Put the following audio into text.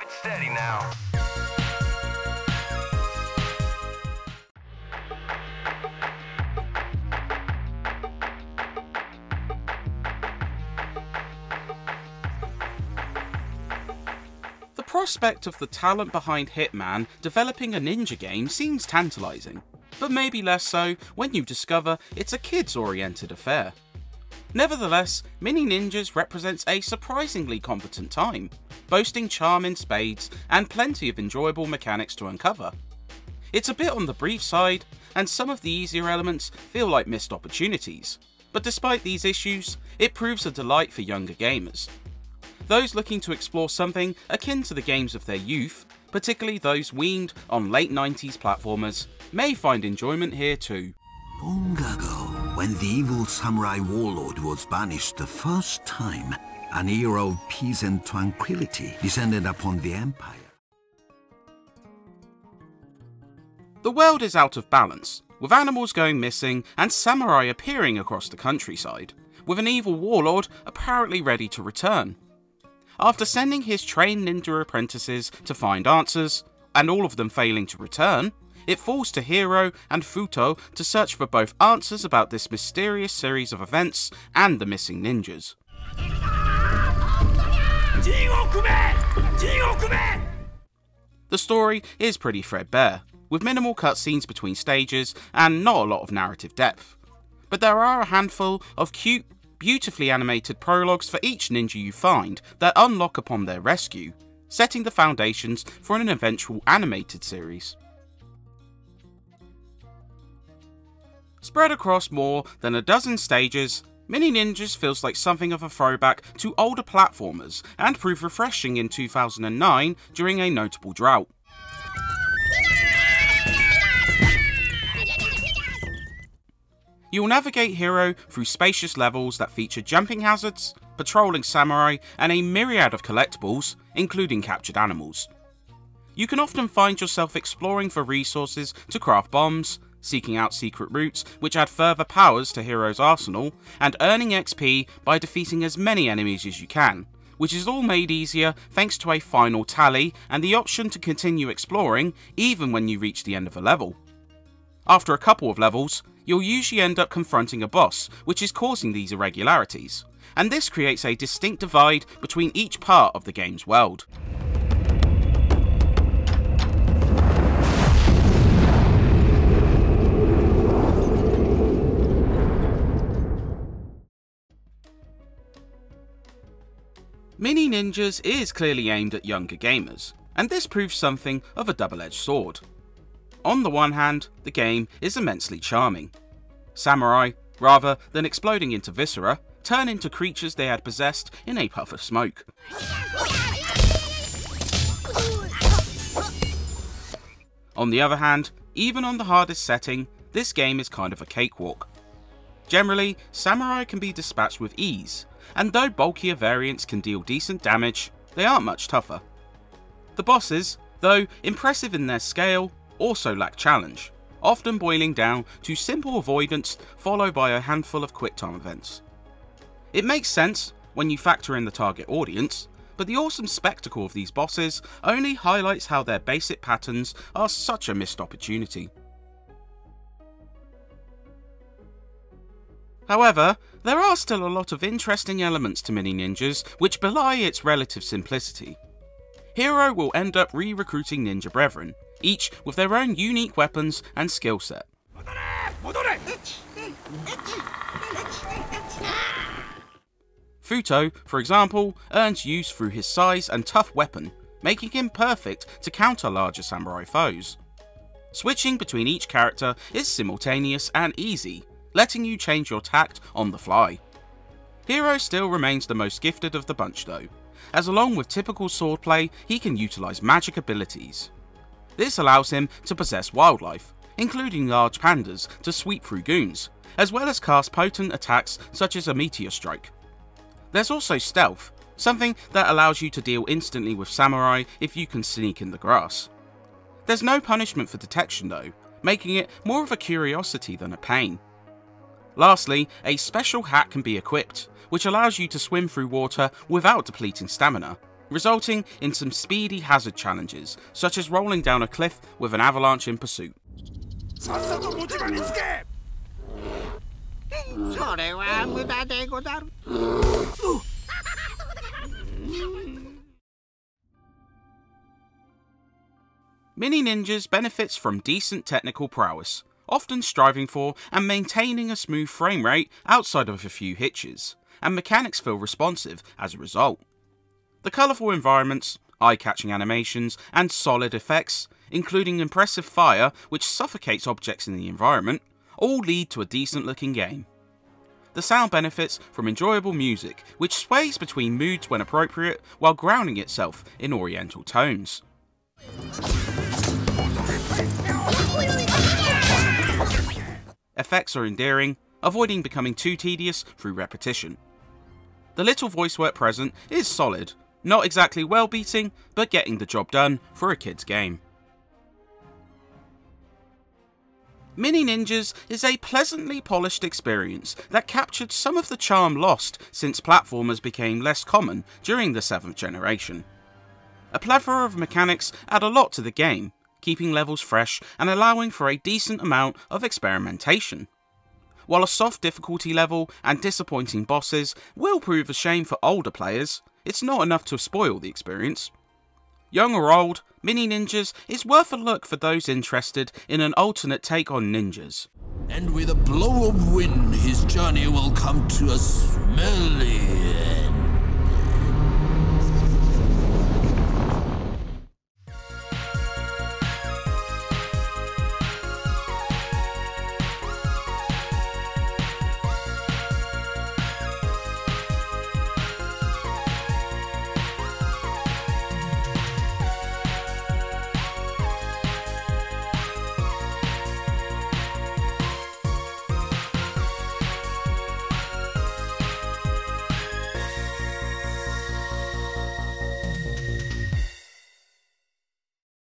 Steady now. The prospect of the talent behind Hitman developing a ninja game seems tantalising, but maybe less so when you discover it's a kids-oriented affair. Nevertheless, Mini Ninjas represents a surprisingly competent time, boasting charm in spades and plenty of enjoyable mechanics to uncover. It's a bit on the brief side, and some of the easier elements feel like missed opportunities, but despite these issues, it proves a delight for younger gamers. Those looking to explore something akin to the games of their youth, particularly those weaned on late 90s platformers, may find enjoyment here too. Long ago, when the evil samurai warlord was banished the first time, an era of peace and tranquility descended upon the empire. The world is out of balance, with animals going missing and samurai appearing across the countryside, with an evil warlord apparently ready to return. After sending his trained ninja apprentices to find answers, and all of them failing to return, it falls to Hiro and Futo to search for both answers about this mysterious series of events and the missing ninjas. The story is pretty threadbare, with minimal cutscenes between stages and not a lot of narrative depth. But there are a handful of cute, beautifully animated prologues for each ninja you find that unlock upon their rescue, setting the foundations for an eventual animated series. Spread across more than a dozen stages, Mini Ninjas feels like something of a throwback to older platformers and proved refreshing in 2009 during a notable drought. You'll navigate Hiro through spacious levels that feature jumping hazards, patrolling samurai, and a myriad of collectibles, including captured animals. You can often find yourself exploring for resources to craft bombs, seeking out secret routes which add further powers to Hiro's arsenal, and earning XP by defeating as many enemies as you can, which is all made easier thanks to a final tally and the option to continue exploring even when you reach the end of a level. After a couple of levels, you'll usually end up confronting a boss which is causing these irregularities, and this creates a distinct divide between each part of the game's world. Mini Ninjas is clearly aimed at younger gamers, and this proves something of a double-edged sword. On the one hand, the game is immensely charming. Samurai, rather than exploding into viscera, turn into creatures they had possessed in a puff of smoke. On the other hand, even on the hardest setting, this game is kind of a cakewalk. Generally, samurai can be dispatched with ease, and though bulkier variants can deal decent damage, they aren't much tougher. The bosses, though impressive in their scale, also lack challenge, often boiling down to simple avoidance followed by a handful of quick time events. It makes sense when you factor in the target audience, but the awesome spectacle of these bosses only highlights how their basic patterns are such a missed opportunity. However, there are still a lot of interesting elements to Mini Ninjas which belie its relative simplicity. Hiro will end up re-recruiting ninja brethren, each with their own unique weapons and skill set. Futo, for example, earns use through his size and tough weapon, making him perfect to counter larger samurai foes. Switching between each character is simultaneous and easy, letting you change your tact on the fly. Hiro still remains the most gifted of the bunch though, as along with typical swordplay, he can utilise magic abilities. This allows him to possess wildlife, including large pandas to sweep through goons, as well as cast potent attacks such as a meteor strike. There's also stealth, something that allows you to deal instantly with samurai if you can sneak in the grass. There's no punishment for detection though, making it more of a curiosity than a pain. Lastly, a special hat can be equipped, which allows you to swim through water without depleting stamina, resulting in some speedy hazard challenges, such as rolling down a cliff with an avalanche in pursuit. Mini Ninjas benefits from decent technical prowess, often striving for and maintaining a smooth frame rate outside of a few hitches, and mechanics feel responsive as a result. The colourful environments, eye-catching animations, and solid effects, including impressive fire which suffocates objects in the environment, all lead to a decent looking game. The sound benefits from enjoyable music, which sways between moods when appropriate while grounding itself in oriental tones. Effects are endearing, avoiding becoming too tedious through repetition. The little voice work present is solid, not exactly well beating, but getting the job done for a kid's game. Mini Ninjas is a pleasantly polished experience that captured some of the charm lost since platformers became less common during the 7th generation. A plethora of mechanics add a lot to the game, keeping levels fresh and allowing for a decent amount of experimentation. While a soft difficulty level and disappointing bosses will prove a shame for older players, it's not enough to spoil the experience. Young or old, Mini Ninjas is worth a look for those interested in an alternate take on ninjas. And with a blow of wind, his journey will come to a smelly end.